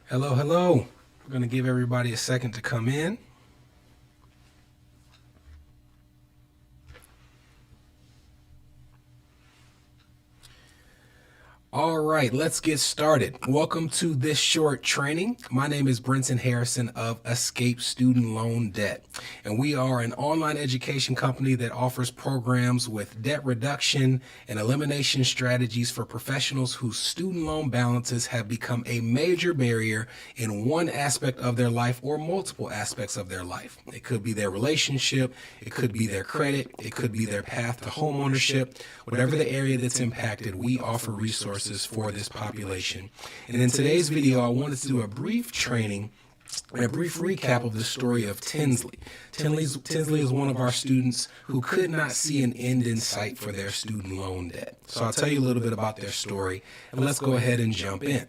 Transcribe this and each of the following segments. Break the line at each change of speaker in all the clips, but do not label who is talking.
Hello, hello. We're going to give everybody a second to come in. All right, let's get started. Welcome to this short training. My name is Brenton Harrison of Escape Student Loan Debt, and we are an online education company that offers programs with debt reduction and elimination strategies for professionals whose student loan balances have become a major barrier in one aspect of their life or multiple aspects of their life. It could be their relationship, it could be their credit, it could be their path to home ownership. Whatever the area that's impacted, we offer resources for this population. And in today's video, I wanted to do a brief training and a brief recap of the story of Tinsley. Tinsley is one of our students who could not see an end in sight for their student loan debt. So I'll tell you a little bit about their story, and let's go ahead and jump in.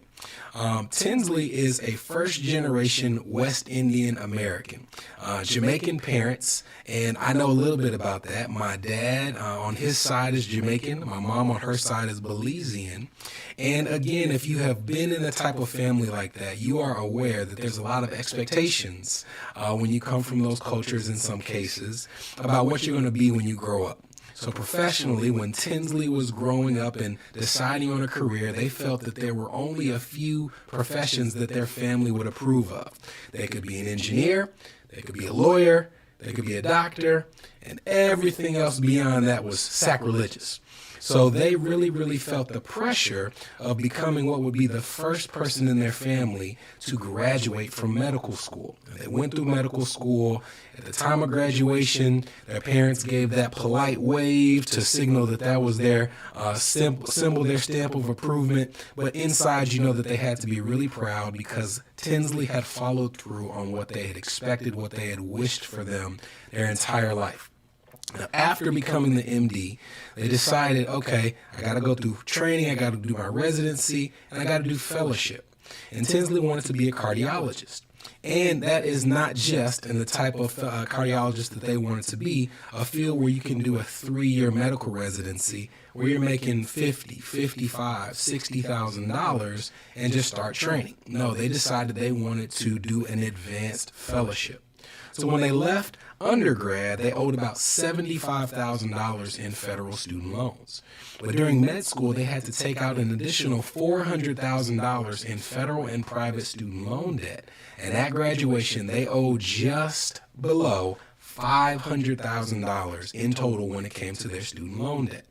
Tinsley is a first-generation West Indian American, Jamaican parents, and I know a little bit about that. My dad on his side is Jamaican, my mom on her side is Belizean, and again, if you have been in a type of family like that, you are aware that there's a lot of expectations when you come from those cultures in some cases about what you're going to be when you grow up. So professionally, when Tinsley was growing up and deciding on a career, they felt that there were only a few professions that their family would approve of. They could be an engineer, they could be a lawyer, they could be a doctor, and everything else beyond that was sacrilegious. So they really felt the pressure of becoming what would be the first person in their family to graduate from medical school. They went through medical school. At the time of graduation, their parents gave that polite wave to signal that that was their symbol, their stamp of approval. But inside, you know that they had to be really proud because Tinsley had followed through on what they had expected, what they had wished for them their entire life. Now, after becoming the MD, they decided, okay, I got to go through training, I got to do my residency, and I got to do fellowship. And Tinsley wanted to be a cardiologist. And that is not just in the type of cardiologist that they wanted to be, a field where you can do a 3-year medical residency where you're making $50,000, $55,000, $60,000 and just start training. No, they decided they wanted to do an advanced fellowship. So when they left undergrad, they owed about $75,000 in federal student loans. But during med school, they had to take out an additional $400,000 in federal and private student loan debt. And at graduation, they owed just below $500,000 in total when it came to their student loan debt.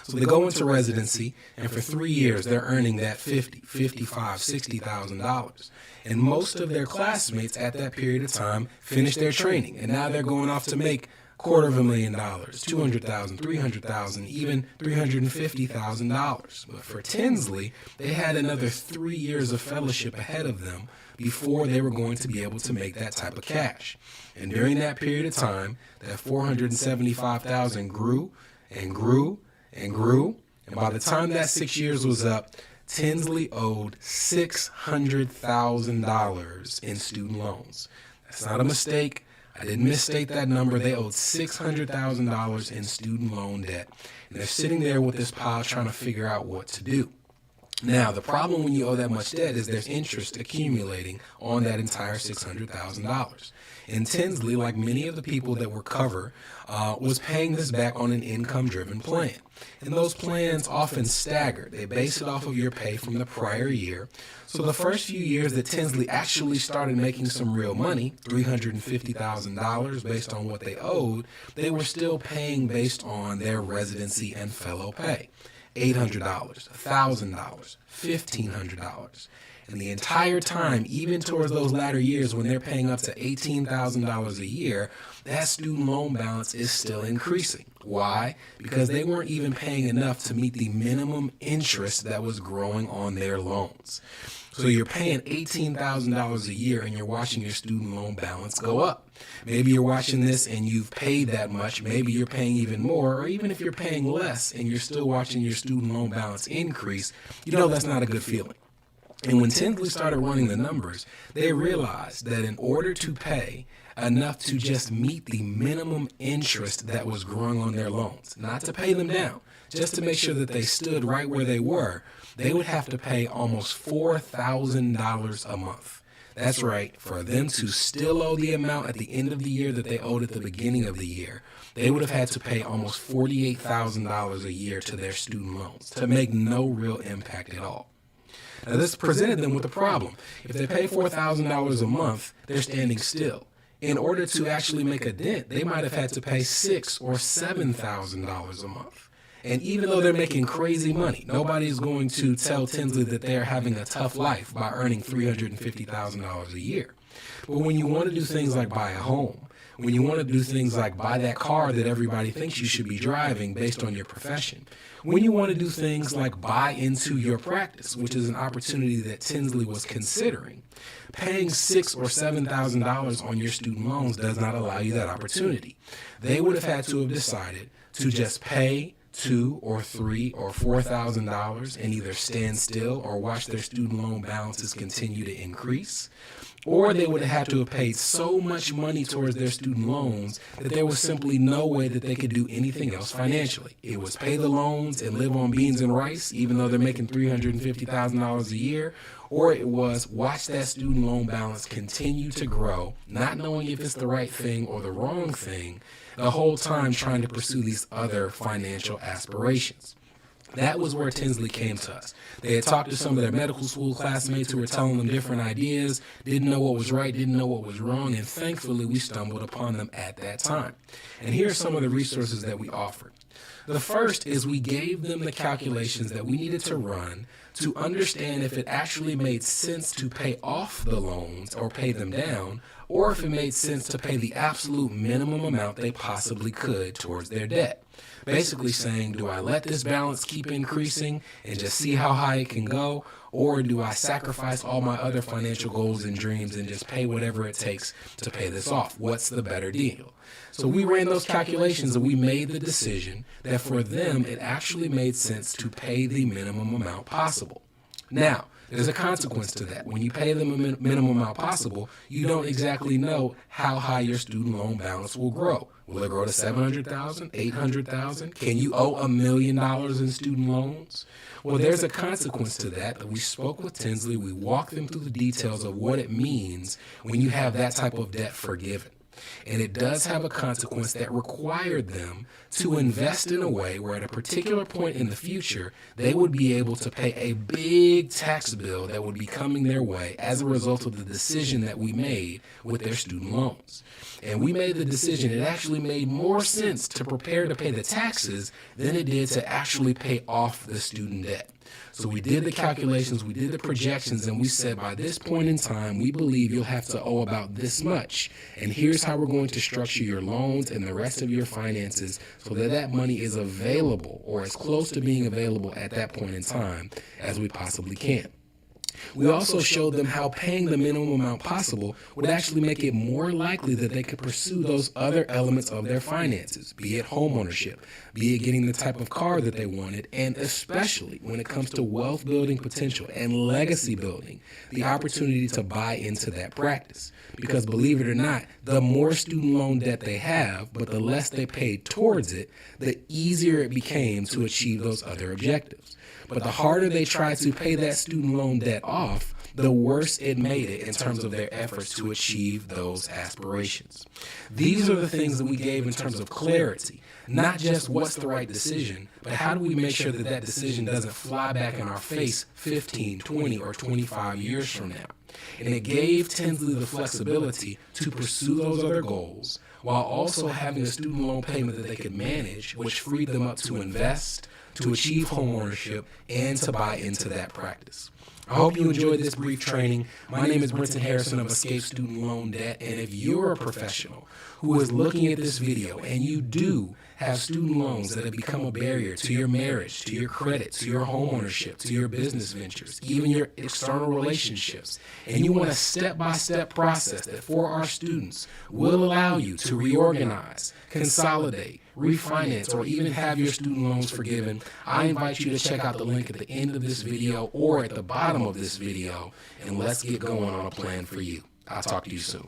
So they go into residency, and for 3 years, they're earning that $50,000, $55,000, $60,000. And most of their classmates at that period of time finished their training, and now they're going off to make $250,000, $200,000, $300,000, even $350,000. But for Tinsley, they had another 3 years of fellowship ahead of them before they were going to be able to make that type of cash. And during that period of time, that $475,000 grew and grew and grew, and by the time that 6 years was up, Tinsley owed $600,000 in student loans. That's not a mistake. I didn't misstate that number. They owed $600,000 in student loan debt, and they're sitting there with this pile trying to figure out what to do. Now, the problem when you owe that much debt is there's interest accumulating on that entire $600,000. And Tinsley, like many of the people that were covered, was paying this back on an income-driven plan. And those plans often stagger. They base it off of your pay from the prior year. So the first few years that Tinsley actually started making some real money, $350,000 based on what they owed, they were still paying based on their residency and fellow pay. $800, $1,000, $1,500. And the entire time, even towards those latter years when they're paying up to $18,000 a year, that student loan balance is still increasing. Why? Because they weren't even paying enough to meet the minimum interest that was growing on their loans. So you're paying $18,000 a year and you're watching your student loan balance go up. Maybe you're watching this and you've paid that much. Maybe you're paying even more, or even if you're paying less and you're still watching your student loan balance increase, you know that's not a good feeling. And when Tinsley started running the numbers, they realized that in order to pay enough to just meet the minimum interest that was growing on their loans, not to pay them down, just to make sure that they stood right where they were, they would have to pay almost $4,000 a month. That's right, for them to still owe the amount at the end of the year that they owed at the beginning of the year, they would have had to pay almost $48,000 a year to their student loans to make no real impact at all. Now, this presented them with a problem. If they pay $4,000 a month, they're standing still. In order to actually make a dent, they might have had to pay $6,000 or $7,000 a month. And even though they're making crazy money, nobody's going to tell Tinsley that they're having a tough life by earning $350,000 a year. But when you want to do things like buy a home, when you want to do things like buy that car that everybody thinks you should be driving based on your profession, when you want to do things like buy into your practice, which is an opportunity that Tinsley was considering, paying $6,000 or $7,000 on your student loans does not allow you that opportunity. They would have had to have decided to just pay $2,000 or $3,000 or $4,000 and either stand still or watch their student loan balances continue to increase, or they would have had to have paid so much money towards their student loans that there was simply no way that they could do anything else financially. It was pay the loans and live on beans and rice, even though they're making $350,000 a year, or it was watch that student loan balance continue to grow, not knowing if it's the right thing or the wrong thing, the whole time trying to pursue these other financial aspirations. That was where Tinsley came to us. They had talked to some of their medical school classmates who were telling them different ideas, didn't know what was right, didn't know what was wrong, and thankfully we stumbled upon them at that time. And here are some of the resources that we offered. The first is we gave them the calculations that we needed to run to understand if it actually made sense to pay off the loans or pay them down, or if it made sense to pay the absolute minimum amount they possibly could towards their debt. Basically saying, do I let this balance keep increasing and just see how high it can go, or do I sacrifice all my other financial goals and dreams and just pay whatever it takes to pay this off? What's the better deal? So we ran those calculations and we made the decision that for them it actually made sense to pay the minimum amount possible. Now, there's a consequence to that. When you pay them a minimum amount possible, you don't exactly know how high your student loan balance will grow. Will it grow to $700,000, $800,000? Can you owe $1 million in student loans? Well, there's a consequence to that. We spoke with Tinsley. We walked them through the details of what it means when you have that type of debt forgiven. And it does have a consequence that required them to invest in a way where at a particular point in the future, they would be able to pay a big tax bill that would be coming their way as a result of the decision that we made with their student loans. And we made the decision, it actually made more sense to prepare to pay the taxes than it did to actually pay off the student debt. So we did the calculations, we did the projections, and we said by this point in time, we believe you'll have to owe about this much. And here's how we're going to structure your loans and the rest of your finances so that that money is available or as close to being available at that point in time as we possibly can. We also showed them how paying the minimum amount possible would actually make it more likely that they could pursue those other elements of their finances, be it homeownership, be it getting the type of car that they wanted, and especially when it comes to wealth building potential and legacy building, the opportunity to buy into that practice. Because believe it or not, the more student loan debt they have, but the less they paid towards it, the easier it became to achieve those other objectives. But the harder they tried to pay that student loan debt off, the worse it made it in terms of their efforts to achieve those aspirations. These are the things that we gave in terms of clarity, not just what's the right decision, but how do we make sure that that decision doesn't fly back in our face 15, 20, or 25 years from now. And it gave Tinsley the flexibility to pursue those other goals while also having a student loan payment that they could manage, which freed them up to invest, to achieve homeownership, and to buy into that practice. I hope you enjoyed this brief training. My name is Brenton Harrison of Escape Student Loan Debt, and if you're a professional who is looking at this video and you do have student loans that have become a barrier to your marriage, to your credit, to your homeownership, to your business ventures, even your external relationships, and you want a step-by-step process that for our students will allow you to reorganize, consolidate, refinance, or even have your student loans forgiven, I invite you to check out the link at the end of this video or at the bottom of this video, and let's get going on a plan for you. I'll talk to you soon.